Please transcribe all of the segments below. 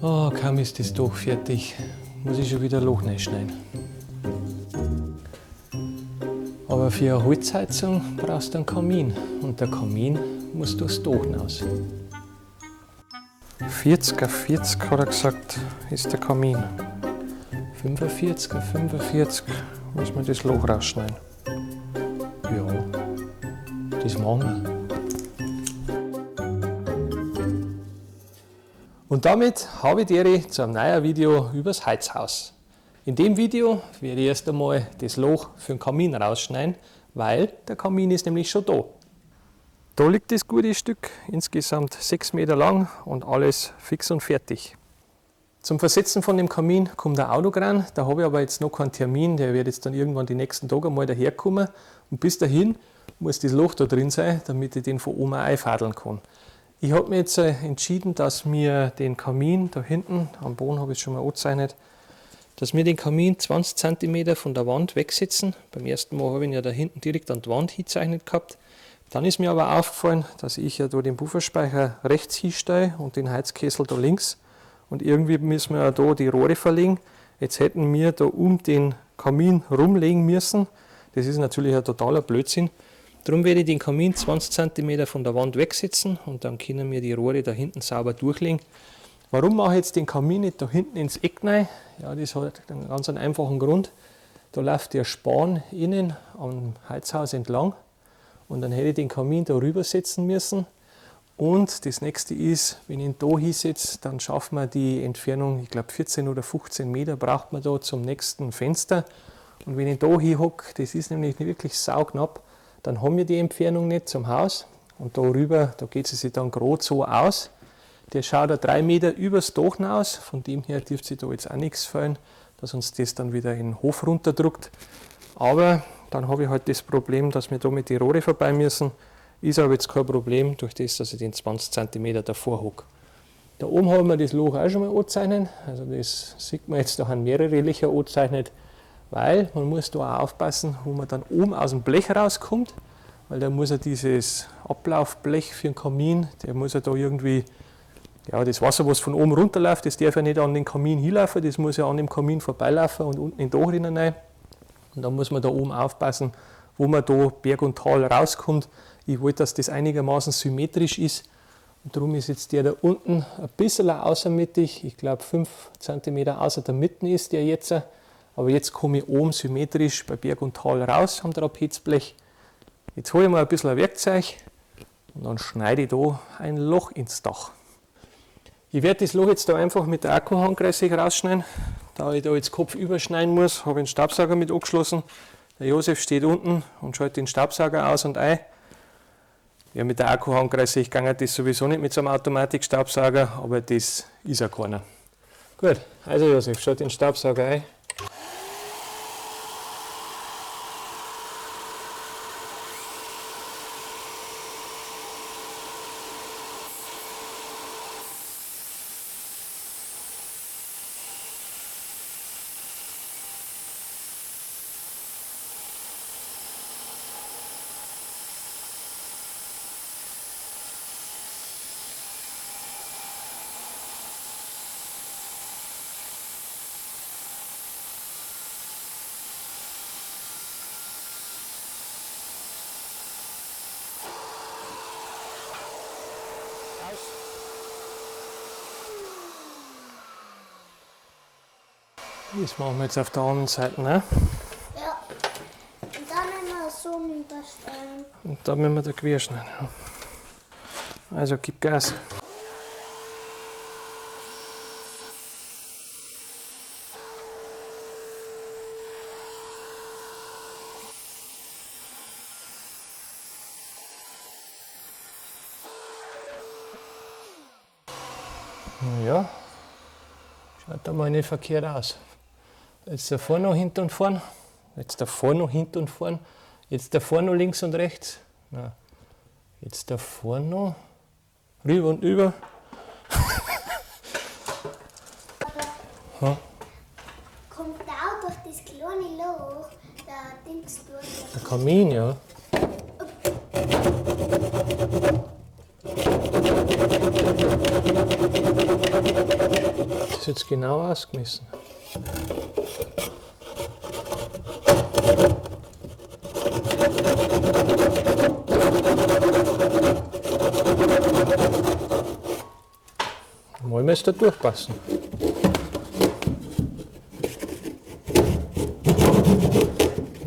Oh, kaum ist das doch fertig, muss ich schon wieder ein Loch reinschneiden. Aber für eine Holzheizung brauchst du einen Kamin und der Kamin muss durchs Dach hinaus. 40 auf 40 hat er gesagt, ist der Kamin. 45 auf 45 müssen wir das Loch rausschneiden. Ja, das machen wir. Und damit habe ich dir zu einem neuen Video übers Heizhaus. In dem Video werde ich erst einmal das Loch für den Kamin rausschneiden, weil der Kamin ist nämlich schon da. Da liegt das gute Stück, insgesamt 6 Meter lang und alles fix und fertig. Zum Versetzen von dem Kamin kommt ein Autokran, da habe ich aber jetzt noch keinen Termin, der wird jetzt dann irgendwann die nächsten Tage einmal daherkommen. Und bis dahin muss das Loch da drin sein, damit ich den von oben einfadeln kann. Ich habe mich jetzt entschieden, dass wir den Kamin da hinten, am Boden habe ich es schon mal angezeichnet, dass wir den Kamin 20 cm von der Wand wegsetzen. Beim ersten Mal habe ich ihn ja da hinten direkt an die Wand hingezeichnet gehabt. Dann ist mir aber aufgefallen, dass ich ja da den Pufferspeicher rechts hinstelle und den Heizkessel da links. Und irgendwie müssen wir ja da die Rohre verlegen. Jetzt hätten wir da um den Kamin rumlegen müssen. Das ist natürlich ein totaler Blödsinn. Darum werde ich den Kamin 20 cm von der Wand wegsetzen und dann können wir die Rohre da hinten sauber durchlegen. Warum mache ich jetzt den Kamin nicht da hinten ins Eck rein? Ja, das hat einen ganz einfachen Grund. Da läuft der Span innen am Heizhaus entlang und dann hätte ich den Kamin da rüber setzen müssen. Und das nächste ist, wenn ich ihn da hinsetze, dann schaffen wir die Entfernung, ich glaube 14 oder 15 Meter braucht man da zum nächsten Fenster. Und wenn ich da hinhocke, das ist nämlich wirklich sauknapp, dann haben wir die Entfernung nicht zum Haus. Und da rüber, da geht es sich dann gerade so aus. Der schaut da 3 Meter übers Dach hinaus, von dem her dürfte sich da jetzt auch nichts fallen, dass uns das dann wieder in den Hof runterdrückt. Aber dann habe ich halt das Problem, dass wir da mit den Rohre vorbei müssen. Ist aber jetzt kein Problem, durch das, dass ich den 20 cm davor hocke. Da oben haben wir das Loch auch schon mal angezeichnet. Also das sieht man jetzt, da haben mehrere Löcher angezeichnet, weil man muss da auch aufpassen, wo man dann oben aus dem Blech rauskommt, weil da muss ja dieses Ablaufblech für den Kamin, der muss ja da irgendwie, ja, das Wasser, was von oben runterläuft, das darf ja nicht an den Kamin hinlaufen, das muss ja an dem Kamin vorbeilaufen und unten in den Dach rein. Und da muss man da oben aufpassen, wo man da Berg und Tal rauskommt. Ich wollte, dass das einigermaßen symmetrisch ist. Und darum ist jetzt der da unten ein bisschen außermittig. Ich glaube 5 cm außer der Mitte ist der jetzt. Aber jetzt komme ich oben symmetrisch bei Berg und Tal raus am Trapezblech. Jetzt hole ich mal ein bisschen ein Werkzeug und dann schneide ich da ein Loch ins Dach. Ich werde das Loch jetzt da einfach mit der Akkuhandkreise rausschneiden. Da ich da jetzt Kopf überschneiden muss, habe ich den Staubsauger mit angeschlossen. Der Josef steht unten und schaltet den Staubsauger aus und ein. Ja, mit der Akkuhandkreise, ich gehe das sowieso nicht mit so einem Automatikstaubsauger, aber das ist ja keiner. Gut, also Josef, schalte den Staubsauger ein. Das machen wir jetzt auf der anderen Seite, ne? Ja. Und dann müssen wir so überstellen. Und dann müssen wir da quer schneiden. Also gib Gas. Ja, schaut da mal nicht verkehrt aus. Jetzt da vorne noch hinten und vorn. Jetzt da vorne noch hinten und vorn. Jetzt da vorne noch links und rechts. Na, jetzt da vorne noch. Rüber und über. Aber kommt da auch durch das kleine Loch der Dings durch? Der Kamin, ja. jetzt genau ausgemessen. Mal müsst ihr durchpassen.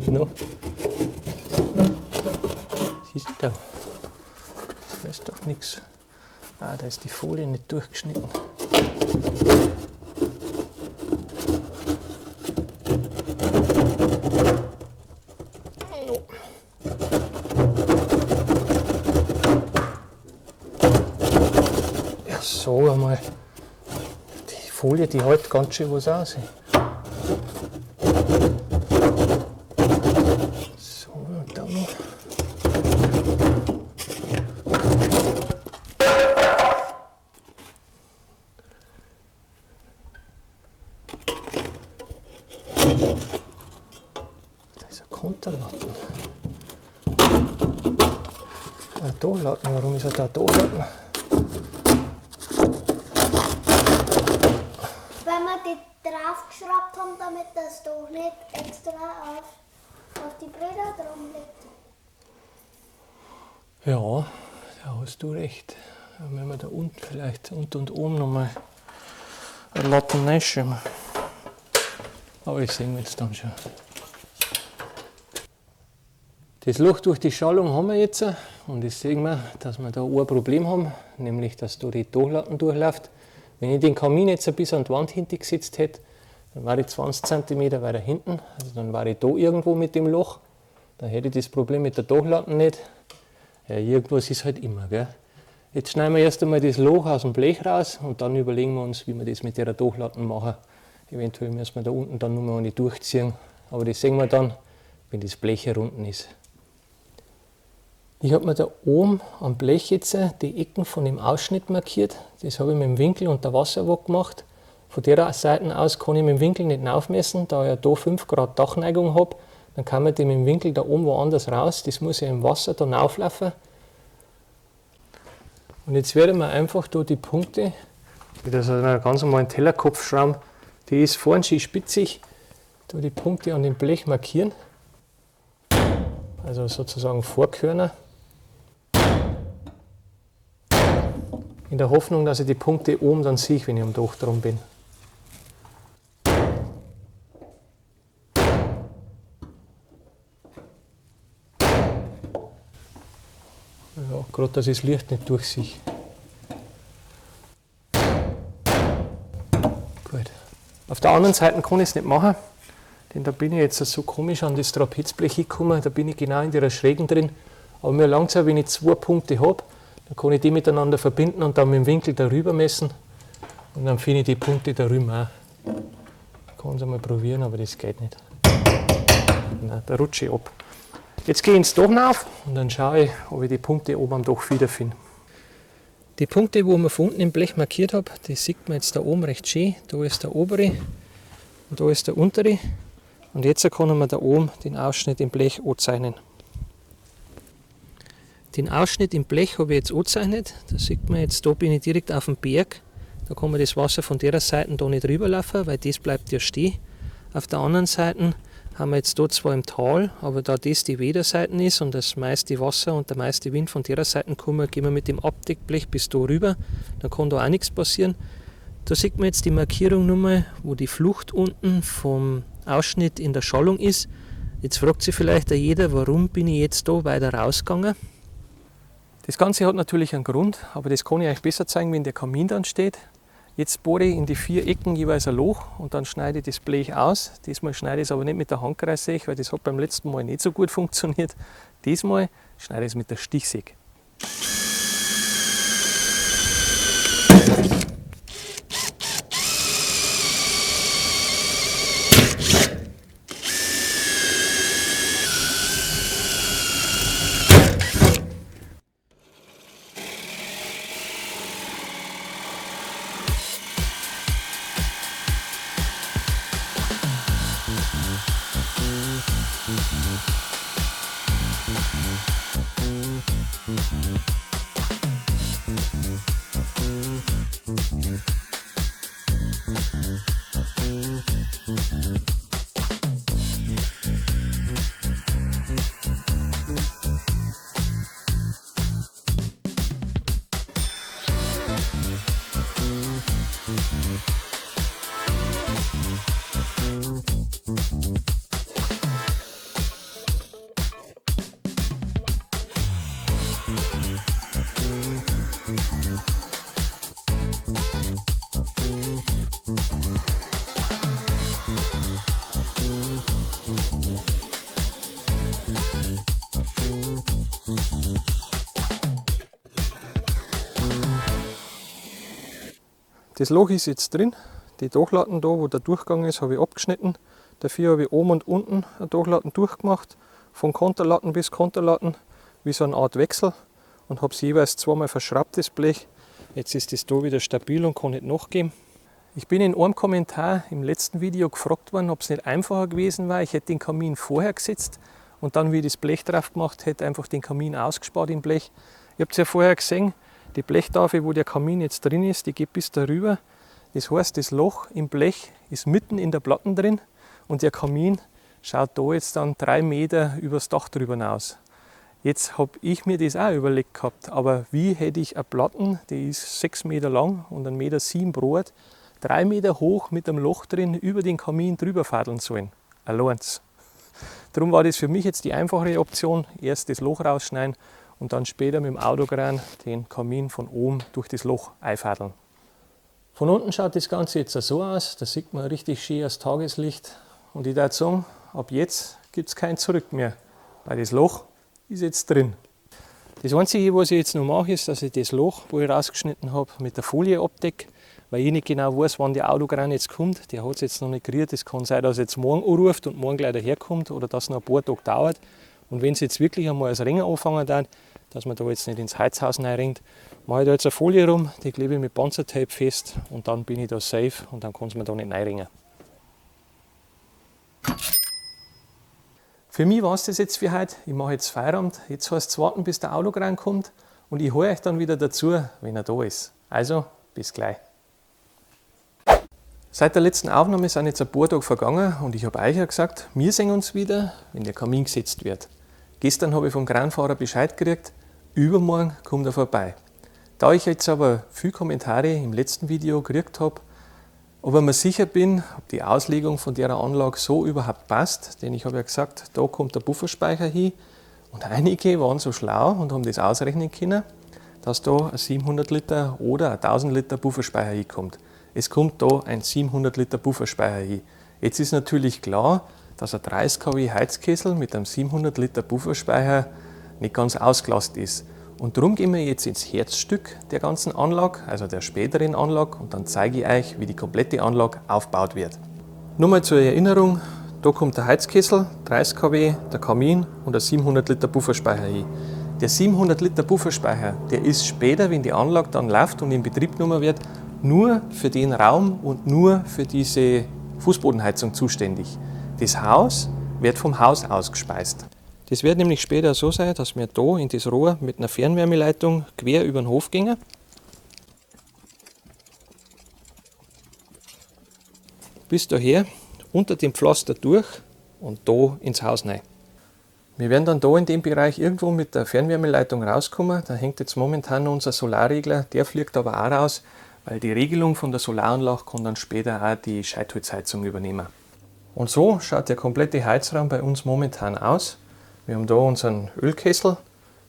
No. Siehst du da? Da ist doch nichts. Ah, da ist die Folie nicht durchgeschnitten. Ja, so einmal. Die Folie, die hält ganz schön was aus. So, und dann noch. Da ist ein Konterlatten. Ein Dachlatten, warum ist er da Dachlatten? Weil wir die draufgeschraubt haben, damit das doch nicht extra auf die Bretter drum liegt. Ja, da hast du recht. Wenn wir da unten vielleicht und oben nochmal eine Latten reinschieben. Aber das sehen wir jetzt dann schon. Das Loch durch die Schallung haben wir jetzt und jetzt sehen wir, dass wir da ein Problem haben, nämlich dass da die Dachlatten durchläuft. Wenn ich den Kamin jetzt bis an die Wand hinten gesetzt hätte, dann war ich 20 cm weiter hinten, also dann war ich da irgendwo mit dem Loch. Dann hätte ich das Problem mit der Dachlatten nicht. Ja, irgendwas ist halt immer, gell? Jetzt schneiden wir erst einmal das Loch aus dem Blech raus und dann überlegen wir uns, wie wir das mit der Dachlatten machen. Eventuell müssen wir da unten dann nur eine durchziehen, aber das sehen wir dann, wenn das Blech herunten ist. Ich habe mir da oben am Blech jetzt die Ecken von dem Ausschnitt markiert. Das habe ich mit dem Winkel und der Wasserwaage gemacht. Von der Seite aus kann ich mit dem Winkel nicht aufmessen, da ich ja da 5 Grad Dachneigung habe. Dann kann man den mit dem Winkel da oben woanders raus. Das muss ja im Wasser dann auflaufen. Und jetzt werden wir einfach da die Punkte, wieder so einen ganz normalen Tellerkopf schrauben, die ist vorne schön spitzig, da die Punkte an dem Blech markieren. Also sozusagen Vorkörner. In der Hoffnung, dass ich die Punkte oben dann sehe, wenn ich am Dach drum bin. Ja, gerade dass ich das Licht nicht durchsehe. Gut. Auf der anderen Seite kann ich es nicht machen, denn da bin ich jetzt so komisch an das Trapezblech gekommen, da bin ich genau in der Schrägen drin. Aber mir langt es auch, wenn ich 2 Punkte habe, dann kann ich die miteinander verbinden und dann mit dem Winkel darüber messen. Und dann finde ich die Punkte darüber auch. Ich kann es einmal probieren, aber das geht nicht. Nein, da rutsche ich ab. Jetzt gehe ich ins Dach rauf und dann schaue ich, ob ich die Punkte oben am Dach wiederfinde. Die Punkte, wo ich von unten im Blech markiert habe, die sieht man jetzt da oben recht schön. Da ist der obere und da ist der untere. Und jetzt kann man da oben den Ausschnitt im Blech anzeichnen. Den Ausschnitt im Blech habe ich jetzt angezeichnet. Da sieht man jetzt, da bin ich direkt auf dem Berg. Da kann man das Wasser von der Seite da nicht rüberlaufen, weil das bleibt ja stehen. Auf der anderen Seite haben wir jetzt da zwar im Tal, aber da das die Wederseiten ist und das meiste Wasser und der meiste Wind von der Seite kommen, gehen wir mit dem Abdeckblech bis da rüber. Dann kann da auch nichts passieren. Da sieht man jetzt die Markierung nochmal, wo die Flucht unten vom Ausschnitt in der Schallung ist. Jetzt fragt sich vielleicht jeder, warum bin ich jetzt da weiter rausgegangen. Das Ganze hat natürlich einen Grund, aber das kann ich euch besser zeigen, wenn der Kamin dann steht. Jetzt bohre ich in die 4 Ecken jeweils ein Loch und dann schneide ich das Blech aus. Diesmal schneide ich es aber nicht mit der Handkreissäge, weil das hat beim letzten Mal nicht so gut funktioniert. Diesmal schneide ich es mit der Stichsäge. Das Loch ist jetzt drin. Die Dachlatten da, wo der Durchgang ist, habe ich abgeschnitten. Dafür habe ich oben und unten eine Dachlatten durchgemacht. Von Konterlatten bis Konterlatten, wie so eine Art Wechsel. Und habe es jeweils zweimal verschraubt, das Blech. Jetzt ist das da wieder stabil und kann nicht nachgeben. Ich bin in einem Kommentar im letzten Video gefragt worden, ob es nicht einfacher gewesen war. Ich hätte den Kamin vorher gesetzt und dann, wie ich das Blech drauf gemacht hätte, einfach den Kamin ausgespart im Blech. Ihr habt es ja vorher gesehen, die Blechtafel, wo der Kamin jetzt drin ist, die geht bis darüber. Das heißt, das Loch im Blech ist mitten in der Platte drin und der Kamin schaut da jetzt dann 3 Meter übers Dach drüber hinaus. Jetzt habe ich mir das auch überlegt gehabt, aber wie hätte ich eine Platte, die ist 6 Meter lang und 1,7 Meter breit, 3 Meter hoch mit einem Loch drin über den Kamin drüber fadeln sollen? Allein. Darum war das für mich jetzt die einfachere Option, erst das Loch rausschneiden und dann später mit dem Autokran den Kamin von oben durch das Loch einfadeln. Von unten schaut das Ganze jetzt so aus, da sieht man richtig schön das Tageslicht und ich würde sagen, ab jetzt gibt es kein Zurück mehr, weil das Loch ist jetzt drin. Das Einzige, was ich jetzt noch mache, ist, dass ich das Loch, wo ich rausgeschnitten habe, mit der Folie abdecke, weil ich nicht genau weiß, wann der Autokran jetzt kommt. Der hat es jetzt noch nicht gerührt. Es kann sein, dass er jetzt morgen anruft und morgen gleich daherkommt oder dass es noch ein paar Tage dauert. Und wenn es jetzt wirklich einmal als Ringen anfangen darf, dass man da jetzt nicht ins Heizhaus reinringt, mache ich da jetzt eine Folie rum, die klebe ich mit Panzertape fest und dann bin ich da safe und dann kann es mir da nicht reinringen. Für mich war es das jetzt für heute. Ich mache jetzt Feierabend. Jetzt heißt es warten, bis der Autokran kommt und ich hole euch dann wieder dazu, wenn er da ist. Also, bis gleich. Seit der letzten Aufnahme sind jetzt ein paar Tage vergangen und ich habe euch ja gesagt, wir sehen uns wieder, wenn der Kamin gesetzt wird. Gestern habe ich vom Kranfahrer Bescheid gekriegt, übermorgen kommt er vorbei. Da ich jetzt aber viele Kommentare im letzten Video gekriegt habe, ob ich mir sicher bin, ob die Auslegung von der Anlage so überhaupt passt, denn ich habe ja gesagt, da kommt der Bufferspeicher hin und einige waren so schlau und haben das ausrechnen können, dass da ein 700 Liter oder ein 1000 Liter Bufferspeicher hinkommt. Es kommt da ein 700 Liter Bufferspeicher hin. Jetzt ist natürlich klar, dass ein 30 kW Heizkessel mit einem 700 Liter Bufferspeicher nicht ganz ausgelastet ist. Und darum gehen wir jetzt ins Herzstück der ganzen Anlage, also der späteren Anlage, und dann zeige ich euch, wie die komplette Anlage aufgebaut wird. Nur mal zur Erinnerung, da kommt der Heizkessel, 30 kW, der Kamin und ein 700 Liter Bufferspeicher hin. Der 700 Liter Bufferspeicher, der ist später, wenn die Anlage dann läuft und in Betrieb genommen wird, nur für den Raum und nur für diese Fußbodenheizung zuständig. Das Haus wird vom Haus ausgespeist. Das wird nämlich später so sein, dass wir da in das Rohr mit einer Fernwärmeleitung quer über den Hof gehen. Bis daher, unter dem Pflaster durch und da ins Haus rein. Wir werden dann da in dem Bereich irgendwo mit der Fernwärmeleitung rauskommen. Da hängt jetzt momentan unser Solarregler, der fliegt aber auch raus, weil die Regelung von der Solaranlage kann dann später auch die Scheitholzheizung übernehmen. Und so schaut der komplette Heizraum bei uns momentan aus. Wir haben da unseren Ölkessel,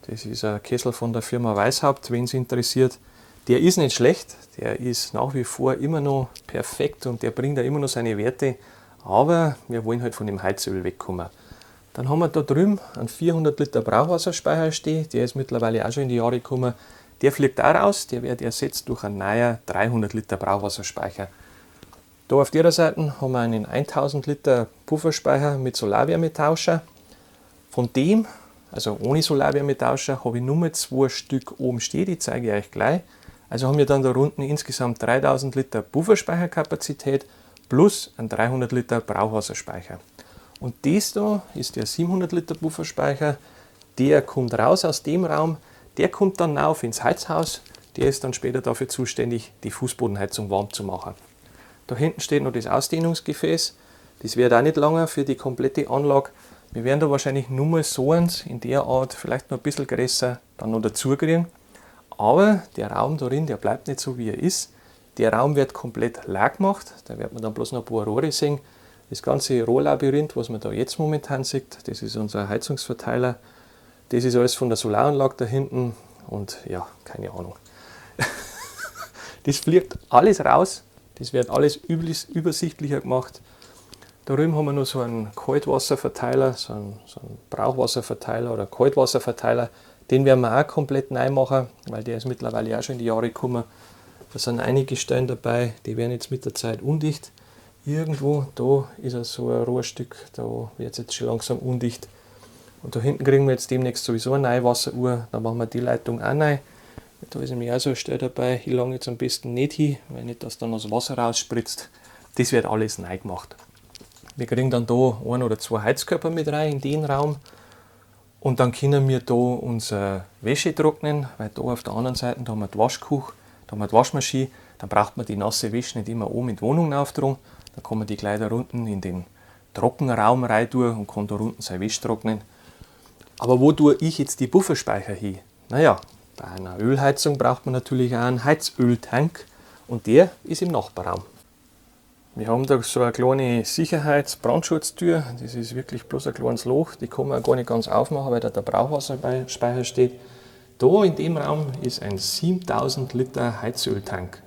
das ist ein Kessel von der Firma Weishaupt, wen es interessiert. Der ist nicht schlecht, der ist nach wie vor immer noch perfekt und der bringt auch immer noch seine Werte, aber wir wollen halt von dem Heizöl wegkommen. Dann haben wir da drüben einen 400 Liter Brauchwasserspeicher stehen, der ist mittlerweile auch schon in die Jahre gekommen. Der fliegt auch raus, der wird ersetzt durch einen neuen 300 Liter Brauchwasserspeicher. Da auf der Seite haben wir einen 1000 Liter Pufferspeicher mit Solarwärmetauscher. Von dem, also ohne Solarwärmetauscher, habe ich nur 2 Stück oben stehen, die zeige ich euch gleich. Also haben wir dann da unten insgesamt 3000 Liter Pufferspeicherkapazität plus einen 300 Liter Brauchwasserspeicher. Und das da ist der 700 Liter Pufferspeicher, der kommt raus aus dem Raum, der kommt dann rauf ins Heizhaus, der ist dann später dafür zuständig, die Fußbodenheizung warm zu machen. Da hinten steht noch das Ausdehnungsgefäß, das wird auch nicht lange für die komplette Anlage. Wir werden da wahrscheinlich nur mal so eins in der Art, vielleicht noch ein bisschen größer, dann noch dazu kriegen. Aber der Raum darin, der bleibt nicht so wie er ist. Der Raum wird komplett leer gemacht, da wird man dann bloß noch ein paar Rohre sehen. Das ganze Rohrlabyrinth, was man da jetzt momentan sieht, das ist unser Heizungsverteiler. Das ist alles von der Solaranlage da hinten und ja, keine Ahnung. Das fliegt alles raus, das wird alles übersichtlicher gemacht. Da drüben haben wir noch so einen Kaltwasserverteiler, so einen Brauchwasserverteiler oder Kaltwasserverteiler. Den werden wir auch komplett neu machen, weil der ist mittlerweile auch schon in die Jahre gekommen. Da sind einige Stellen dabei, die werden jetzt mit der Zeit undicht. Irgendwo, da ist so ein Rohrstück, da wird es jetzt schon langsam undicht. Und da hinten kriegen wir jetzt demnächst sowieso eine neue Wasseruhr, dann machen wir die Leitung auch neu. Da ist nämlich auch so eine Stelle dabei, ich lange jetzt am besten nicht hin, weil nicht, dass dann das Wasser rausspritzt. Das wird alles neu gemacht. Wir kriegen dann da 1 oder 2 Heizkörper mit rein in den Raum. Und dann können wir da unsere Wäsche trocknen, weil da auf der anderen Seite da haben wir die Waschküche, da haben wir die Waschmaschine. Dann braucht man die nasse Wäsche nicht immer oben in die Wohnung auftragen. Dann kann man die gleich da unten in den Trockenraum rein tun und kann da unten seine Wäsche trocknen. Aber wo tue ich jetzt die Pufferspeicher hin? Naja, bei einer Ölheizung braucht man natürlich auch einen Heizöltank und der ist im Nachbarraum. Wir haben da so eine kleine Sicherheits-Brandschutztür, das ist wirklich bloß ein kleines Loch, die kann man gar nicht ganz aufmachen, weil da der Brauchwasserspeicher steht. Da in dem Raum ist ein 7000 Liter Heizöltank.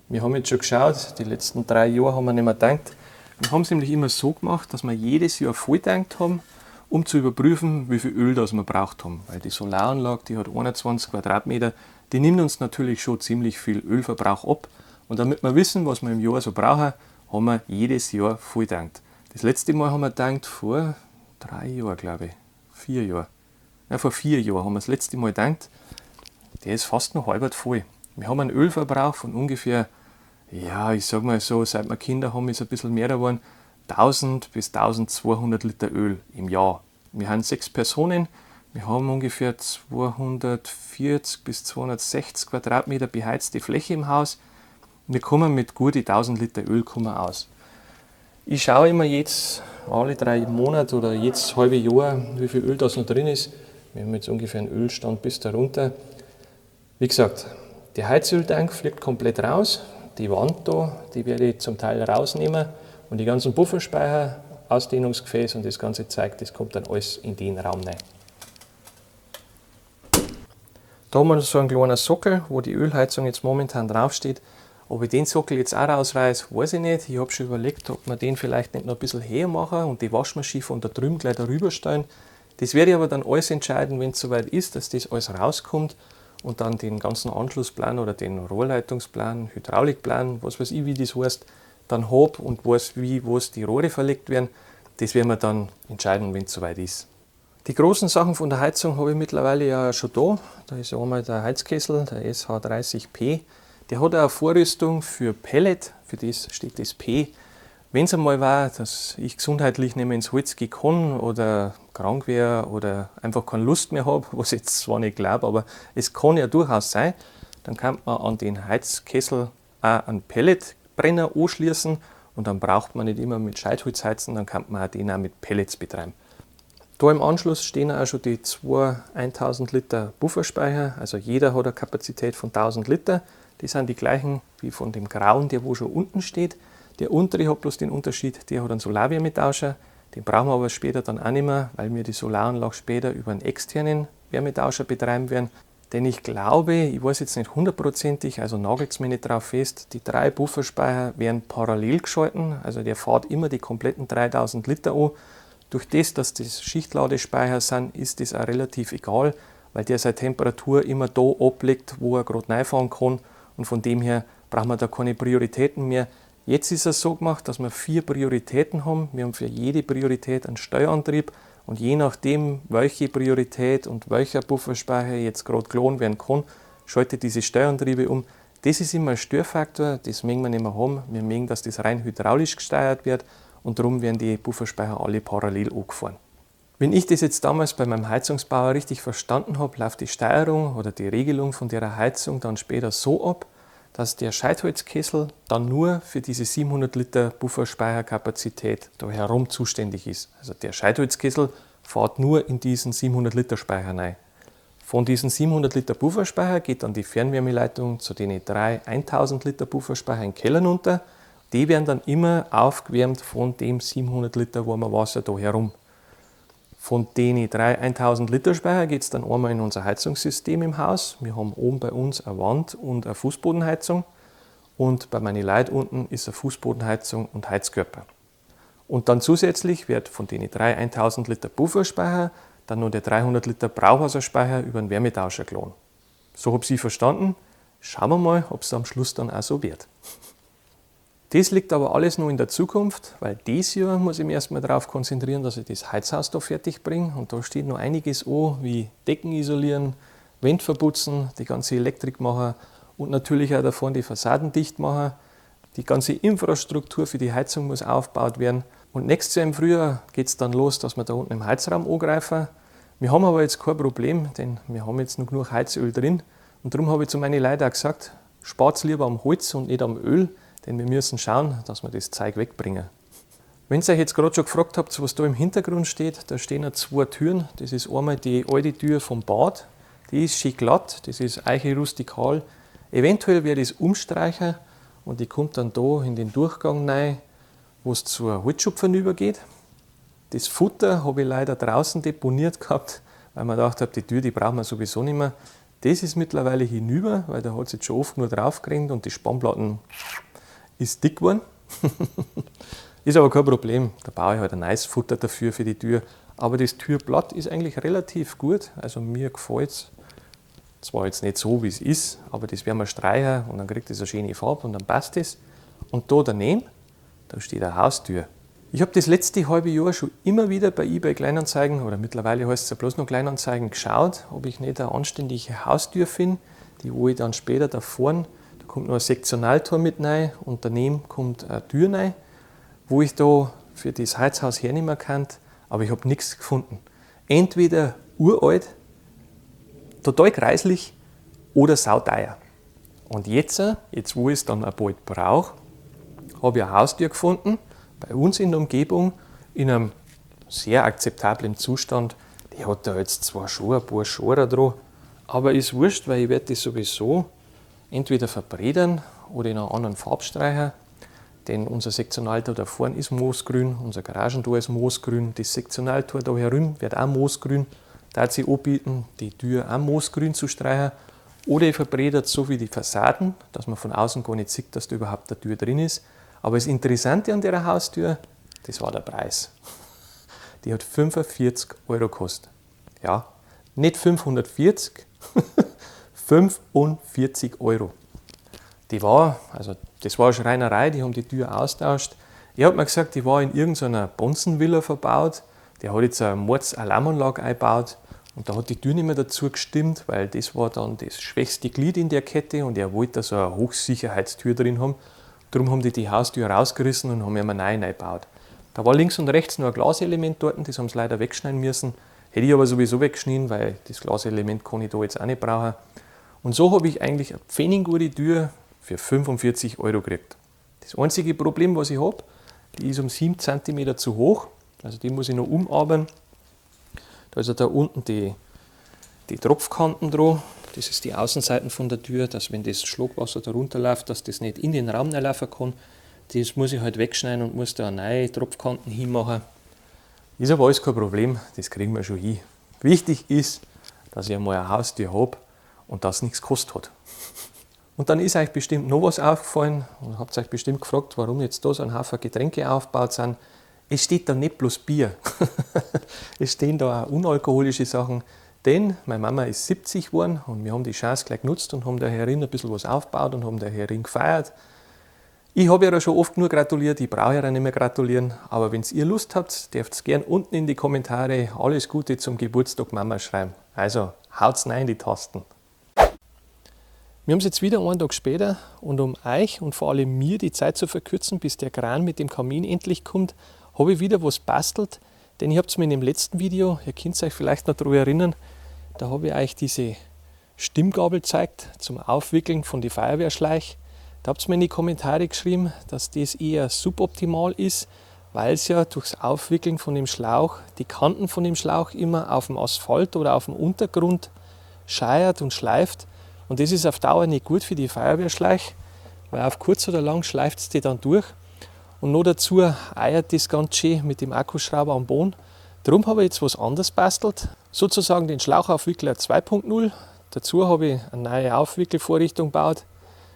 Wir haben jetzt schon geschaut, die letzten 3 Jahre haben wir nicht mehr getankt. Wir haben es nämlich immer so gemacht, dass wir jedes Jahr voll getankt haben, um zu überprüfen, wie viel Öl das wir braucht haben. Weil die Solaranlage, die hat 21 Quadratmeter, die nimmt uns natürlich schon ziemlich viel Ölverbrauch ab. Und damit wir wissen, was wir im Jahr so brauchen, haben wir jedes Jahr voll getankt. Das letzte Mal haben wir getankt vor 3 Jahren, glaube ich. 4 Jahre. Ja, vor 4 Jahren haben wir das letzte Mal getankt. Der ist fast noch halb voll. Wir haben einen Ölverbrauch von ungefähr, ja, ich sag mal so, seit wir Kinder haben, ist ein bisschen mehr geworden, 1000 bis 1200 Liter Öl im Jahr. Wir haben 6 Personen, wir haben ungefähr 240 bis 260 Quadratmeter beheizte Fläche im Haus. Wir kommen mit guten 1000 Liter Öl aus. Ich schaue immer jetzt alle 3 Monate oder jetzt halbe Jahr, wie viel Öl das noch drin ist. Wir haben jetzt ungefähr einen Ölstand bis darunter. Wie gesagt, der Heizöltank fliegt komplett raus. Die Wand da, die werde ich zum Teil rausnehmen. Und die ganzen Pufferspeicher, Ausdehnungsgefäße und das ganze Zeug, das kommt dann alles in den Raum rein. Da haben wir so einen kleinen Sockel, wo die Ölheizung jetzt momentan draufsteht. Ob ich den Sockel jetzt auch rausreiße, weiß ich nicht. Ich habe schon überlegt, ob wir den vielleicht nicht noch ein bisschen höher machen und die Waschmaschine von da drüben gleich darüber stellen. Das werde ich aber dann alles entscheiden, wenn es soweit ist, dass das alles rauskommt und dann den ganzen Anschlussplan oder den Rohrleitungsplan, Hydraulikplan, was weiß ich, wie das heißt, dann habe und weiß, wie was die Rohre verlegt werden. Das werden wir dann entscheiden, wenn es soweit ist. Die großen Sachen von der Heizung habe ich mittlerweile ja schon da. Da ist einmal der Heizkessel, der SH30P. Der hat auch eine Vorrüstung für Pellet, für das steht das P. Wenn es einmal war, dass ich gesundheitlich nicht mehr ins Holz gehen kann oder krank wäre oder einfach keine Lust mehr habe, was ich jetzt zwar nicht glaube, aber es kann ja durchaus sein, dann kann man an den Heizkessel auch einen Pelletbrenner anschließen und dann braucht man nicht immer mit Scheitholz heizen, dann kann man auch den auch mit Pellets betreiben. Da im Anschluss stehen auch schon die 2 1000 Liter Pufferspeicher, also jeder hat eine Kapazität von 1000 Liter. Die sind die gleichen wie von dem grauen, der wo schon unten steht. Der untere hat bloß den Unterschied, der hat einen Solarwärmetauscher. Den brauchen wir aber später dann auch nicht mehr, weil wir die Solaranlage später über einen externen Wärmetauscher betreiben werden. Denn ich glaube, ich weiß jetzt nicht hundertprozentig, also nagelt es mir nicht drauf fest, die 3 Pufferspeicher werden parallel geschalten. Also der fährt immer die kompletten 3000 Liter an. Durch das, dass das Schichtladespeicher sind, ist das auch relativ egal, weil der seine Temperatur immer da ablegt, wo er gerade reinfahren kann. Und von dem her brauchen wir da keine Prioritäten mehr. Jetzt ist es so gemacht, dass wir 4 Prioritäten haben. Wir haben für jede Priorität einen Steuerantrieb und je nachdem, welche Priorität und welcher Pufferspeicher jetzt gerade geladen werden kann, schaltet diese Steuerantriebe um. Das ist immer ein Störfaktor, das mögen wir nicht mehr haben. Wir mögen, dass das rein hydraulisch gesteuert wird und darum werden die Pufferspeicher alle parallel angefahren. Wenn ich das jetzt damals bei meinem Heizungsbauer richtig verstanden habe, läuft die Steuerung oder die Regelung von der Heizung dann später so ab, dass der Scheitholzkessel dann nur für diese 700 Liter Pufferspeicherkapazität da herum zuständig ist. Also der Scheitholzkessel fährt nur in diesen 700 Liter Speicher rein. Von diesen 700 Liter Pufferspeicher geht dann die Fernwärmeleitung zu den 3 1000 Liter Pufferspeicher in den Keller runter. Die werden dann immer aufgewärmt von dem 700 Liter warmer Wasser da herum. Von den 3 1000 Liter Speicher geht es dann einmal in unser Heizungssystem im Haus. Wir haben oben bei uns eine Wand- und eine Fußbodenheizung und bei meinen Leuten unten ist eine Fußbodenheizung und Heizkörper. Und dann zusätzlich wird von den 3 1000 Liter Pufferspeicher dann noch der 300 Liter Brauchwasserspeicher über einen Wärmetauscher geladen. So habe ich Sie verstanden. Schauen wir mal, ob es am Schluss dann auch so wird. Das liegt aber alles noch in der Zukunft, weil dieses Jahr muss ich mich erstmal darauf konzentrieren, dass ich das Heizhaus da fertig bringe. Und da steht noch einiges an, wie Decken isolieren, Wände verputzen, die ganze Elektrik machen und natürlich auch davon die Fassaden dicht machen. Die ganze Infrastruktur für die Heizung muss aufgebaut werden. Und nächstes Jahr im Frühjahr geht es dann los, dass wir da unten im Heizraum angreifen. Wir haben aber jetzt kein Problem, denn wir haben jetzt noch genug Heizöl drin. Und darum habe ich zu meinen Leuten auch gesagt, spart lieber am Holz und nicht am Öl, denn wir müssen schauen, dass wir das Zeug wegbringen. Wenn ihr euch jetzt gerade schon gefragt habt, was da im Hintergrund steht, da stehen 2 Türen. Das ist einmal die alte Tür vom Bad, die ist schön glatt, das ist Eiche rustikal. Eventuell werde ich es umstreichen und die kommt dann da in den Durchgang rein, wo es zur Holzschupfen übergeht. Das Futter habe ich leider draußen deponiert gehabt, weil man gedacht habe, die Tür die brauchen wir sowieso nicht mehr. Das ist mittlerweile hinüber, weil da hat es jetzt schon oft nur draufgerannt und die Spannplatten ist dick geworden. Ist aber kein Problem, da baue ich halt ein neues Futter dafür für die Tür. Aber das Türblatt ist eigentlich relativ gut, also mir gefällt es. Zwar jetzt nicht so, wie es ist, aber das werden wir streichen und dann kriegt es eine schöne Farbe und dann passt es. Und da daneben, da steht eine Haustür. Ich habe das letzte halbe Jahr schon immer wieder bei eBay Kleinanzeigen, oder mittlerweile heißt es ja bloß noch Kleinanzeigen, geschaut, ob ich nicht eine anständige Haustür finde, die wo ich dann später da vorne, da kommt noch ein Sektionaltor mit rein und daneben kommt eine Tür rein, wo ich da für das Heizhaus hernehmen kann, aber ich habe nichts gefunden. Entweder uralt, total kreislich oder sauteuer. Und jetzt wo ich es dann auch bald brauche, habe ich eine Haustür gefunden, bei uns in der Umgebung, in einem sehr akzeptablen Zustand. Die hat da jetzt zwar schon ein paar Schorer dran, aber ist wurscht, weil ich werde das sowieso entweder verbreddern oder in einer anderen Farbe streichen. Denn unser Sektionaltor da vorne ist moosgrün, unser Garagentor ist moosgrün, das Sektionaltor da herum wird auch moosgrün. Da hat sich anbieten, die Tür auch moosgrün zu streichen. Oder ich verbreddere so wie die Fassaden, dass man von außen gar nicht sieht, dass da überhaupt eine Tür drin ist. Aber das Interessante an der Haustür, das war der Preis. Die hat 45 € gekostet. Ja, nicht 540, 45 €. Das war eine Schreinerei, die haben die Tür austauscht. Er hat mir gesagt, die war in irgendeiner Bonzenvilla verbaut. Der hat jetzt eine Mordsalarmanlage eingebaut und da hat die Tür nicht mehr dazu gestimmt, weil das war dann das schwächste Glied in der Kette und er wollte da so eine Hochsicherheitstür drin haben. Darum haben die Haustür rausgerissen und haben ihm eine neue eingebaut. Da war links und rechts noch ein Glaselement dort, das haben sie leider wegschneiden müssen. Hätte ich aber sowieso weggeschnitten, weil das Glaselement kann ich da jetzt auch nicht brauchen. Und so habe ich eigentlich eine pfenniggute Tür für 45 € gekriegt. Das einzige Problem, was ich habe, die ist um 7 cm zu hoch. Also die muss ich noch umarbeiten. Da ist ja da unten die Tropfkanten dran. Das ist die Außenseiten von der Tür, dass wenn das Schlagwasser da runterläuft, dass das nicht in den Raum laufen kann. Das muss ich halt wegschneiden und muss da neue Tropfkanten hinmachen. Ist aber alles kein Problem, das kriegen wir schon hin. Wichtig ist, dass ich einmal eine Haustür habe und das nichts gekostet hat. Und dann ist euch bestimmt noch was aufgefallen und habt euch bestimmt gefragt, warum jetzt da so ein Haufen Getränke aufgebaut sind. Es steht da nicht bloß Bier. Es stehen da auch unalkoholische Sachen. Denn meine Mama ist 70 geworden und wir haben die Chance gleich genutzt und haben der Herrin ein bisschen was aufgebaut und haben der Herrin gefeiert. Ich habe ihr schon oft nur gratuliert, ich brauche ihr nicht mehr gratulieren. Aber wenn ihr Lust habt, dürft ihr gerne unten in die Kommentare alles Gute zum Geburtstag Mama schreiben. Also haut's rein in die Tasten. Wir haben es jetzt wieder einen Tag später und um euch und vor allem mir die Zeit zu verkürzen, bis der Kran mit dem Kamin endlich kommt, habe ich wieder was bastelt. Denn ich habe es mir in dem letzten Video, ihr könnt euch vielleicht noch daran erinnern, da habe ich euch diese Stimmgabel gezeigt zum Aufwickeln von den Feuerwehrschläuchen. Da habt ihr mir in die Kommentare geschrieben, dass das eher suboptimal ist, weil es ja durchs Aufwickeln von dem Schlauch, die Kanten von dem Schlauch immer auf dem Asphalt oder auf dem Untergrund scheuert und schleift. Und das ist auf Dauer nicht gut für die Feuerwehrschläuche, weil auf kurz oder lang schleift es die dann durch. Und noch dazu eiert das ganz schön mit dem Akkuschrauber am Boden. Darum habe ich jetzt was anderes bastelt, sozusagen den Schlauchaufwickler 2.0. Dazu habe ich eine neue Aufwickelvorrichtung gebaut.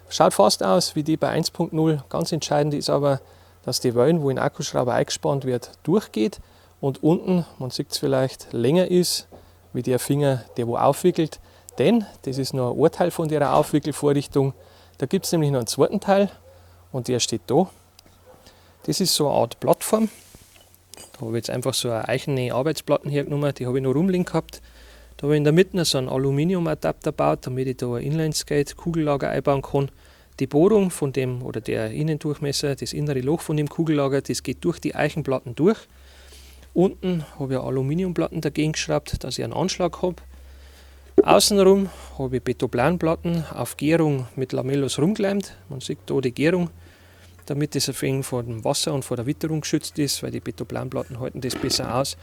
Schaut fast aus wie die bei 1.0. Ganz entscheidend ist aber, dass die Wellen, wo ein Akkuschrauber eingespannt wird, durchgeht und unten, man sieht es vielleicht, länger ist wie der Finger, der wo aufwickelt. Denn das ist nur ein Urteil von der Aufwickelvorrichtung. Da gibt es nämlich noch einen zweiten Teil und der steht da. Das ist so eine Art Plattform. Da habe ich jetzt einfach so eine eichene Arbeitsplatten hergenommen, die habe ich noch rumliegen gehabt. Da habe ich in der Mitte so einen Aluminiumadapter gebaut, damit ich da ein Inlineskate Kugellager einbauen kann. Die Bohrung von dem oder der Innendurchmesser, das innere Loch von dem Kugellager, das geht durch die Eichenplatten durch. Unten habe ich Aluminiumplatten dagegen geschraubt, dass ich einen Anschlag habe. Außenrum habe ich Betoplanplatten auf Gärung mit Lamellos rumgeleimt. Man sieht da die Gärung, damit das ein wenig vor dem Wasser und vor der Witterung geschützt ist, weil die Betoplanplatten halten das besser aus.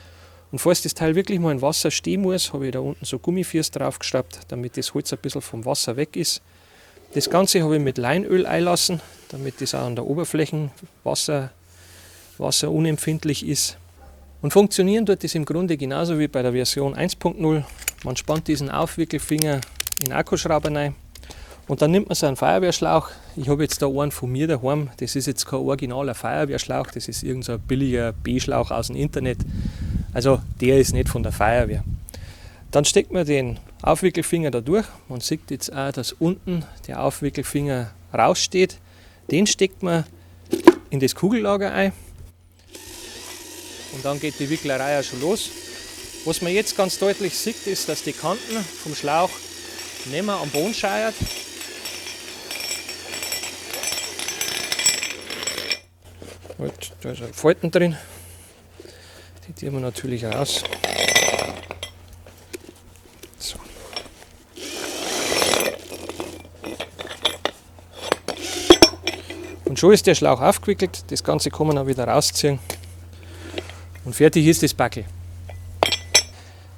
Und falls das Teil wirklich mal im Wasser stehen muss, habe ich da unten so Gummifiers draufgeschraubt, damit das Holz ein bisschen vom Wasser weg ist. Das Ganze habe ich mit Leinöl einlassen, damit das auch an der Oberfläche wasserunempfindlich ist. Und funktionieren tut das im Grunde genauso wie bei der Version 1.0. Man spannt diesen Aufwickelfinger in den Akkuschrauber rein und dann nimmt man so einen Feuerwehrschlauch. Ich habe jetzt da einen von mir daheim. Das ist jetzt kein originaler Feuerwehrschlauch, das ist irgend so ein billiger B-Schlauch aus dem Internet. Also der ist nicht von der Feuerwehr. Dann steckt man den Aufwickelfinger da durch. Man sieht jetzt auch, dass unten der Aufwickelfinger raussteht. Den steckt man in das Kugellager ein. Und dann geht die Wicklerei auch schon los. Was man jetzt ganz deutlich sieht, ist, dass die Kanten vom Schlauch nicht mehr am Boden scheuert. Da ist ein Falten drin. Die tun wir natürlich raus. So. Und schon ist der Schlauch aufgewickelt. Das Ganze kann man auch wieder rausziehen. Und fertig ist das Backel.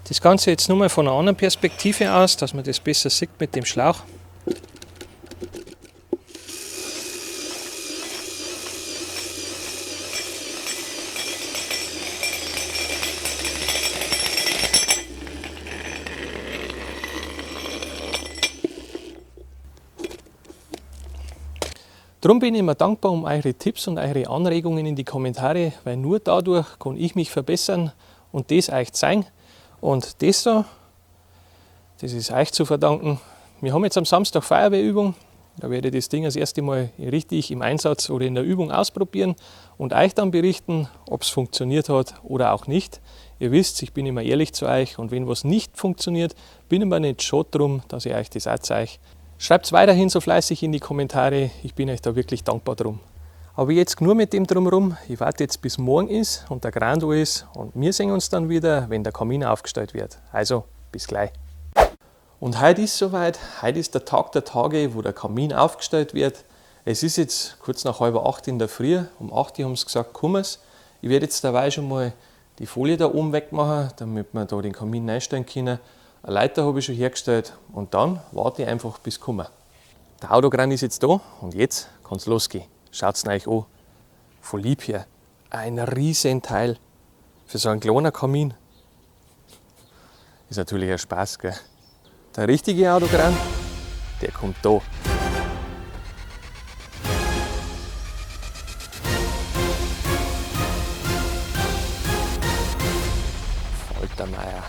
Das Ganze jetzt nur mal von einer anderen Perspektive aus, dass man das besser sieht mit dem Schlauch. Darum bin ich immer dankbar um eure Tipps und eure Anregungen in die Kommentare, weil nur dadurch kann ich mich verbessern und das euch zeigen. Und das da, das ist euch zu verdanken. Wir haben jetzt am Samstag Feuerwehrübung. Da werde ich das Ding das erste Mal richtig im Einsatz oder in der Übung ausprobieren und euch dann berichten, ob es funktioniert hat oder auch nicht. Ihr wisst, ich bin immer ehrlich zu euch und wenn was nicht funktioniert, bin ich mir nicht schade drum, dass ich euch das auch zeige. Schreibt es weiterhin so fleißig in die Kommentare, ich bin euch da wirklich dankbar drum. Aber jetzt nur mit dem drumherum, ich warte jetzt bis morgen ist und der Grand da ist und wir sehen uns dann wieder, wenn der Kamin aufgestellt wird. Also, bis gleich. Und heute ist soweit, heute ist der Tag der Tage, wo der Kamin aufgestellt wird. Es ist jetzt kurz nach 7:30 in der Früh, um 8 Uhr haben sie gesagt, komm es. Ich werde jetzt dabei schon mal die Folie da oben wegmachen, damit wir da den Kamin einstellen können. Eine Leiter habe ich schon hergestellt und dann warte ich einfach bis kommen. Der Autokran ist jetzt da und jetzt kann es losgehen. Schaut es euch an. Von lieb her. Ein riesen Teil für so einen kleinen Kamin. Ist natürlich ein Spaß, gell? Der richtige Autokran, der kommt da. Faltermeier.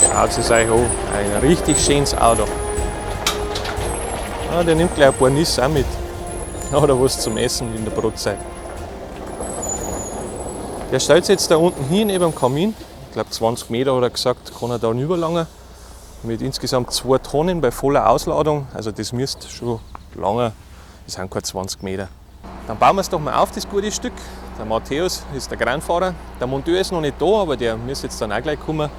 Schaut es euch an, ein richtig schönes Auto. Ah, der nimmt gleich ein paar Nüsse auch mit. Oder was zum Essen in der Brotzeit. Der stellt sich jetzt da unten hin neben dem Kamin. Ich glaube 20 Meter hat er gesagt, kann er da rüberlangen. Mit insgesamt 2 Tonnen bei voller Ausladung. Also das müsste schon lange, das sind keine 20 Meter. Dann bauen wir es doch mal auf, das gute Stück. Der Matthäus ist der Kranfahrer. Der Monteur ist noch nicht da, aber der muss jetzt dann auch gleich kommen.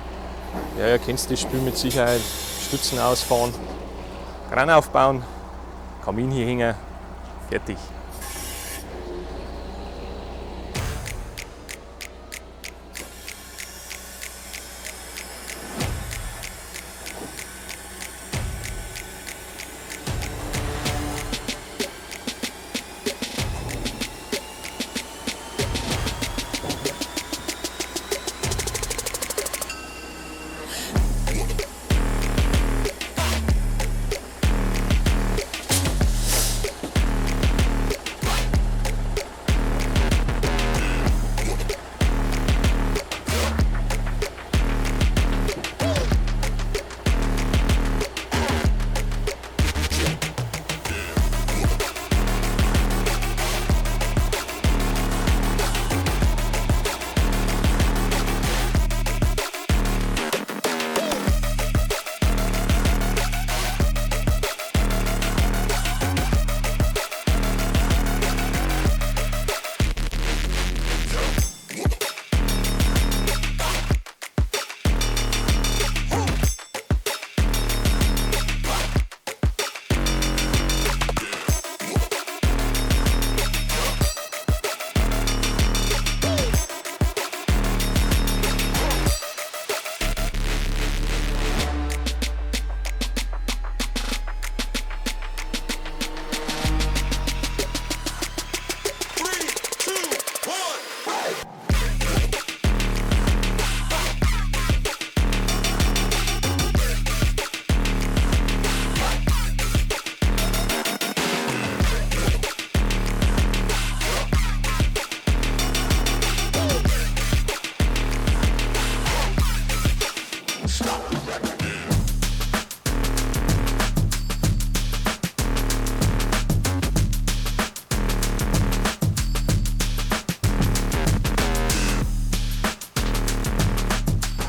Ja, ihr kennt das Spiel mit Sicherheit. Stützen ausfahren, Kran aufbauen, Kamin hier hängen, fertig.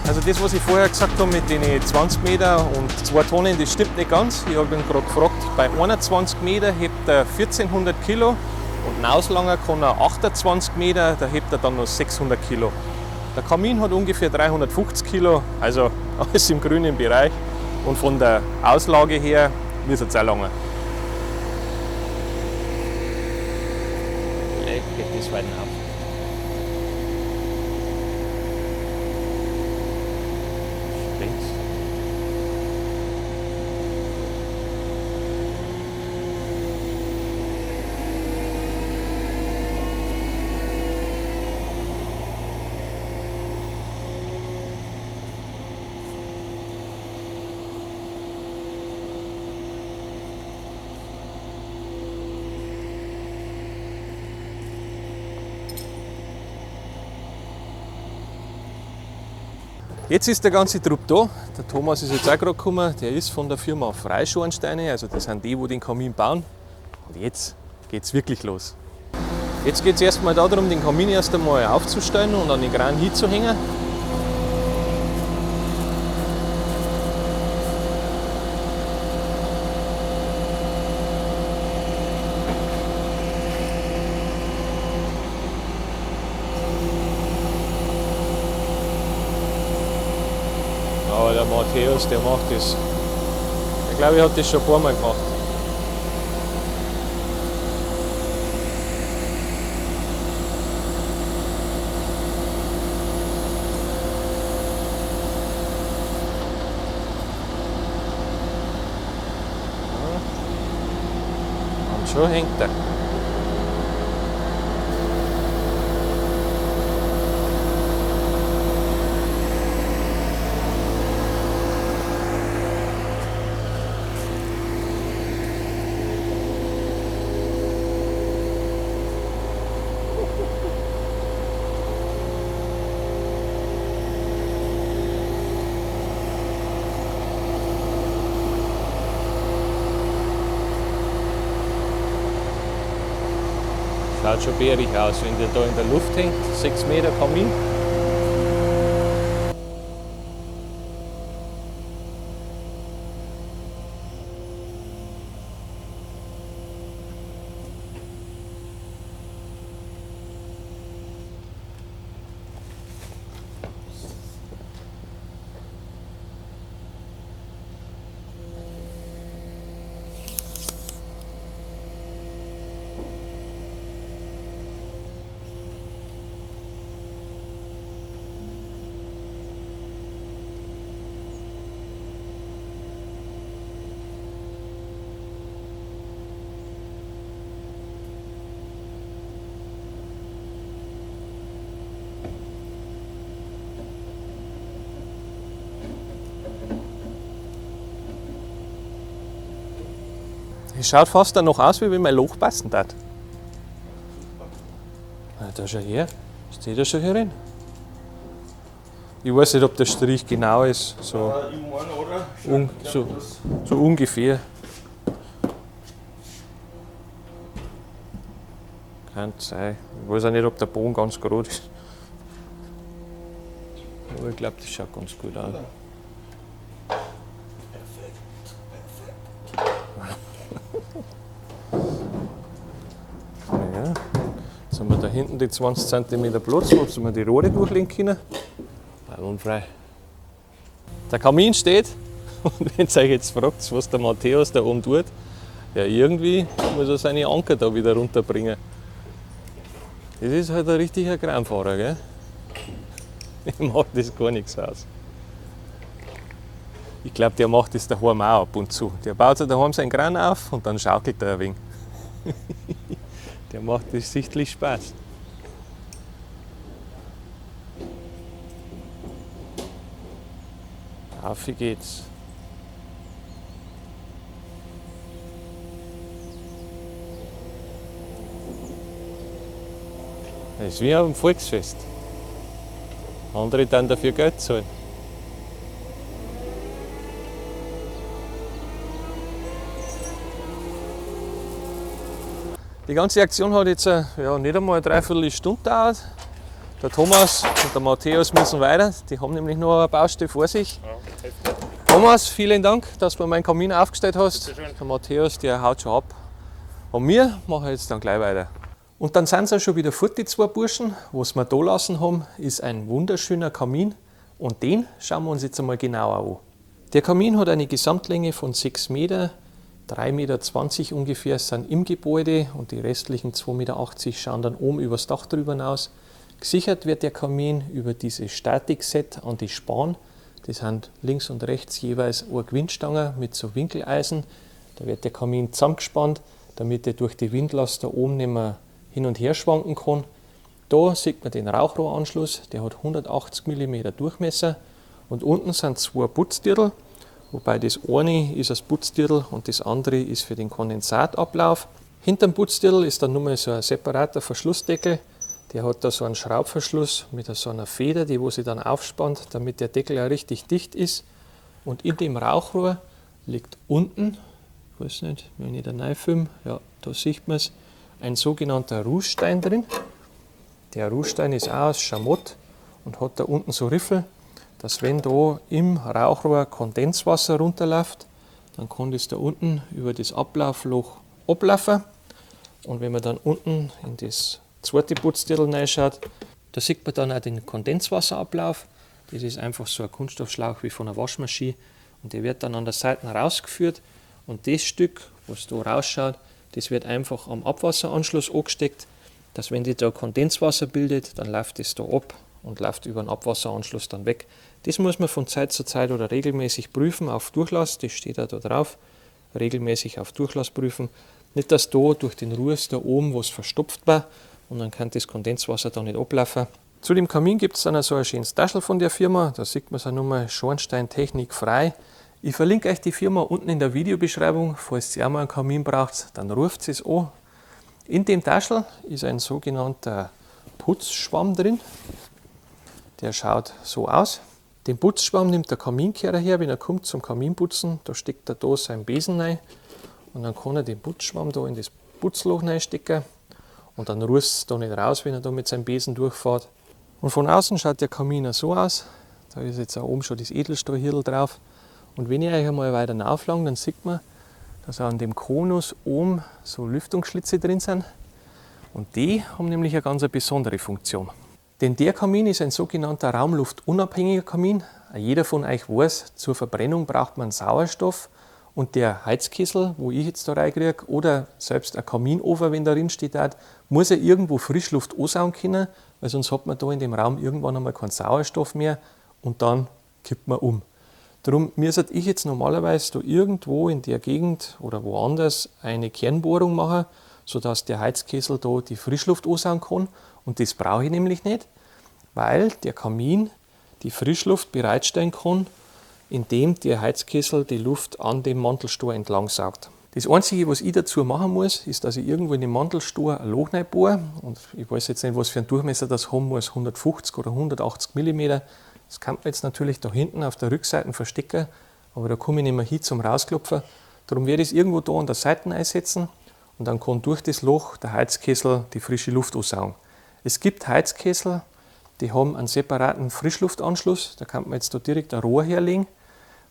Also das, was ich vorher gesagt habe mit den 20 Meter und 2 Tonnen, das stimmt nicht ganz. Ich habe ihn gerade gefragt, bei 21 Meter hebt er 1400 Kilo und ein Auslanger kann er 28 Meter, da hebt er dann noch 600 Kilo. Der Kamin hat ungefähr 350 Kilo, also alles im grünen Bereich. Und von der Auslage her wird es auch lange. Vielleicht geht das weit auf. Jetzt ist der ganze Trupp da. Der Thomas ist jetzt auch gerade gekommen. Der ist von der Firma Freischornsteine, also das sind die, die den Kamin bauen. Und jetzt geht es wirklich los. Jetzt geht es erstmal darum, den Kamin erst einmal aufzustellen und an den Kran hinzuhängen. Aber der Matthäus, der macht das. Ich glaube, er hat das schon ein paar Mal gemacht. Und schon hängt er. Schaut schon bärig aus, wenn der da in der Luft hängt, 6 Meter Kamin. Es schaut fast dann noch aus, wie wenn mein Loch passen darf. Da schau her, steht er schon hier rein? Ich weiß nicht, ob der Strich genau ist, so, so ungefähr. Kann sein. Ich weiß auch nicht, ob der Bogen ganz gerade ist. Aber ich glaube, das schaut ganz gut aus. Ja. Jetzt haben wir da hinten die 20 cm Platz, wo wir die Rohre durchlegen können. Unfrei. Der Kamin steht und wenn ihr euch jetzt fragt, was der Matthäus da oben tut, ja irgendwie muss er seine Anker da wieder runterbringen. Das ist halt ein richtiger Kranfahrer, gell? Dem macht das gar nichts aus. Ich glaube, der macht das daheim auch ab und zu. Der baut sich daheim seinen Kran auf und dann schaukelt er ein wenig. Der macht das sichtlich Spaß. Auf geht's. Das ist wie auf einem Volksfest. Andere dann dafür Geld zahlen. Die ganze Aktion hat jetzt ja, nicht einmal eine Dreiviertelstunde gedauert. Der Thomas und der Matthäus müssen weiter, die haben nämlich noch eine Baustelle vor sich. Thomas, vielen Dank, dass du meinen Kamin aufgestellt hast. Der Matthäus, der haut schon ab. Und wir machen jetzt dann gleich weiter. Und dann sind es auch schon wieder fort, die zwei Burschen. Was wir da lassen haben, ist ein wunderschöner Kamin. Und den schauen wir uns jetzt einmal genauer an. Der Kamin hat eine Gesamtlänge von 6 Meter, 3,20 Meter ungefähr sind im Gebäude und die restlichen 2,80 Meter schauen dann oben übers Dach drüber hinaus. Gesichert wird der Kamin über dieses Statik-Set an die Span. Das sind links und rechts jeweils eine Gewindstange mit so Winkeleisen. Da wird der Kamin zusammengespannt, damit er durch die Windlast da oben nicht mehr hin und her schwanken kann. Da sieht man den Rauchrohranschluss, der hat 180 mm Durchmesser und unten sind 2 Putzdirtel, wobei das eine ist das Putzdirtel und das andere ist für den Kondensatablauf. Hinter dem Putzdirtel ist dann nochmal so ein separater Verschlussdeckel, der hat da so einen Schraubverschluss mit so einer Feder, die wo sich dann aufspannt, damit der Deckel auch richtig dicht ist. Und in dem Rauchrohr liegt unten, ich weiß nicht, wenn ich da reinfilme, ja, da sieht man es, ein sogenannter Rußstein drin. Der Rußstein ist auch aus Schamott und hat da unten so Riffel, dass wenn da im Rauchrohr Kondenswasser runterläuft, dann kann das da unten über das Ablaufloch ablaufen. Und wenn man dann unten in das zweite Putzdirtel reinschaut, da sieht man dann auch den Kondenswasserablauf. Das ist einfach so ein Kunststoffschlauch wie von einer Waschmaschine und der wird dann an der Seite rausgeführt und das Stück, was da rausschaut, das wird einfach am Abwasseranschluss angesteckt, dass wenn die da Kondenswasser bildet, dann läuft das da ab und läuft über den Abwasseranschluss dann weg. Das muss man von Zeit zu Zeit oder regelmäßig prüfen auf Durchlass, das steht auch da drauf, regelmäßig auf Durchlass prüfen. Nicht, dass da durch den Ruß da oben was verstopft war und dann kann das Kondenswasser da nicht ablaufen. Zu dem Kamin gibt es dann auch so ein schönes Taschel von der Firma, da sieht man es auch nochmal, Schornsteintechnik frei. Ich verlinke euch die Firma unten in der Videobeschreibung, falls ihr auch mal einen Kamin braucht, dann ruft es an. In dem Taschel ist ein sogenannter Putzschwamm drin, der schaut so aus. Den Putzschwamm nimmt der Kaminkehrer her, wenn er kommt zum Kaminputzen, da steckt er da seinen Besen rein und dann kann er den Putzschwamm da in das Putzloch reinstecken und dann rußt es da nicht raus, wenn er da mit seinem Besen durchfährt. Und von außen schaut der Kamin so aus, da ist jetzt auch oben schon das Edelstahlhirl drauf. Und wenn ich euch einmal weiter rauflange, dann sieht man, dass an dem Konus oben so Lüftungsschlitze drin sind. Und die haben nämlich eine ganz besondere Funktion. Denn der Kamin ist ein sogenannter raumluftunabhängiger Kamin. Jeder von euch weiß, zur Verbrennung braucht man Sauerstoff. Und der Heizkessel, wo ich jetzt da reinkriege, oder selbst ein Kaminofen, wenn da drin steht, muss ja irgendwo Frischluft ansaugen können, weil sonst hat man da in dem Raum irgendwann einmal keinen Sauerstoff mehr und dann kippt man um. Darum müsste ich jetzt normalerweise da irgendwo in der Gegend oder woanders eine Kernbohrung machen, sodass der Heizkessel da die Frischluft ansaugen kann. Und das brauche ich nämlich nicht, weil der Kamin die Frischluft bereitstellen kann, indem der Heizkessel die Luft an dem Mantelstor entlang saugt. Das Einzige, was ich dazu machen muss, ist, dass ich irgendwo in den Mantelstor ein Loch reinbohre. Und ich weiß jetzt nicht, was für einen Durchmesser das haben muss, 150 oder 180 mm. Das kann man jetzt natürlich da hinten auf der Rückseite verstecken, aber da komme ich nicht mehr hin zum Rausklopfen. Darum werde ich es irgendwo da an der Seite einsetzen und dann kann durch das Loch der Heizkessel die frische Luft aussaugen. Es gibt Heizkessel, die haben einen separaten Frischluftanschluss, da kann man jetzt da direkt ein Rohr herlegen.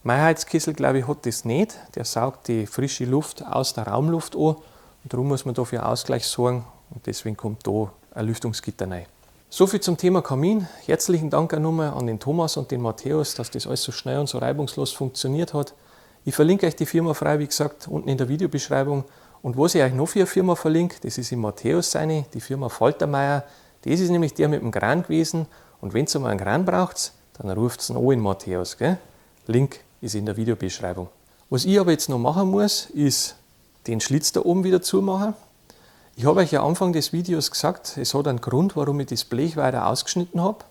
Mein Heizkessel, glaube ich, hat das nicht. Der saugt die frische Luft aus der Raumluft an und darum muss man da für Ausgleich sorgen und deswegen kommt da ein Lüftungsgitter rein. Soviel zum Thema Kamin. Herzlichen Dank auch nochmal an den Thomas und den Matthäus, dass das alles so schnell und so reibungslos funktioniert hat. Ich verlinke euch die Firma frei, wie gesagt, unten in der Videobeschreibung. Und was ich euch noch für eine Firma verlinke, das ist im Matthäus seine, die Firma Faltermeier. Das ist nämlich der mit dem Kran gewesen. Und wenn ihr mal einen Kran braucht, dann ruft es an in Matthäus. Gell? Link ist in der Videobeschreibung. Was ich aber jetzt noch machen muss, ist den Schlitz da oben wieder zumachen. Ich habe euch ja am Anfang des Videos gesagt, es hat einen Grund, warum ich das Blech weiter ausgeschnitten habe.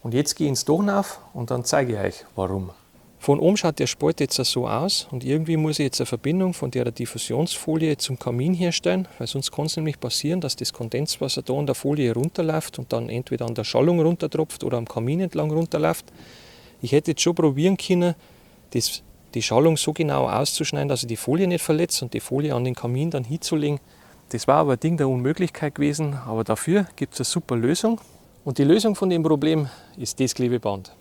Und jetzt gehe ich ins Dach rauf und dann zeige ich euch, warum. Von oben schaut der Spalt jetzt so aus und irgendwie muss ich jetzt eine Verbindung von der Diffusionsfolie zum Kamin herstellen, weil sonst kann es nämlich passieren, dass das Kondenswasser da an der Folie runterläuft und dann entweder an der Schallung runtertropft oder am Kamin entlang runterläuft. Ich hätte jetzt schon probieren können, die Schallung so genau auszuschneiden, dass ich die Folie nicht verletze und die Folie an den Kamin dann hinzulegen. Das war aber ein Ding der Unmöglichkeit gewesen, aber dafür gibt es eine super Lösung. Und die Lösung von dem Problem ist das Klebeband.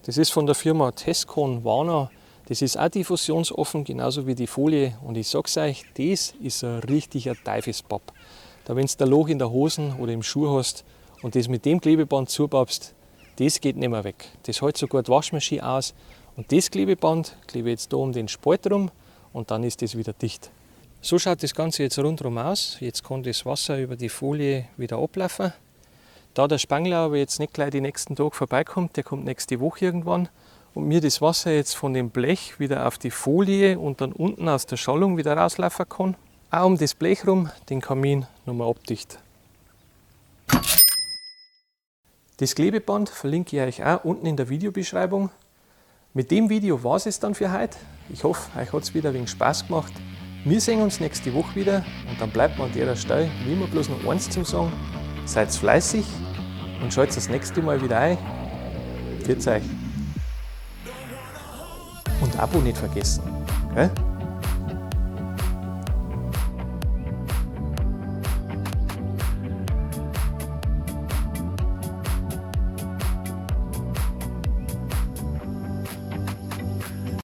Das ist von der Firma Tescon Warner. Das ist auch diffusionsoffen, genauso wie die Folie. Und ich sag's euch, das ist ein richtiger Teufelspapp. Da wenn du ein Loch in der Hosen oder im Schuh hast und das mit dem Klebeband zupappst, das geht nicht mehr weg. Das hält sogar die Waschmaschine aus. Und das Klebeband klebe ich jetzt da um den Spalt rum und dann ist das wieder dicht. So schaut das Ganze jetzt rundherum aus. Jetzt kann das Wasser über die Folie wieder ablaufen. Da der Spangler aber jetzt nicht gleich die nächsten Tage vorbeikommt, der kommt nächste Woche irgendwann, und mir das Wasser jetzt von dem Blech wieder auf die Folie und dann unten aus der Schallung wieder rauslaufen kann, auch um das Blech rum den Kamin nochmal abdicht. Das Klebeband verlinke ich euch auch unten in der Videobeschreibung. Mit dem Video war es dann für heute. Ich hoffe, euch hat es wieder ein wenig Spaß gemacht. Wir sehen uns nächste Woche wieder und dann bleibt mir an der Stelle wie immer bloß noch eins zum Sagen. Seid fleißig und schaltet das nächste Mal wieder ein. Pfiat euch. Und Abo nicht vergessen. Gell?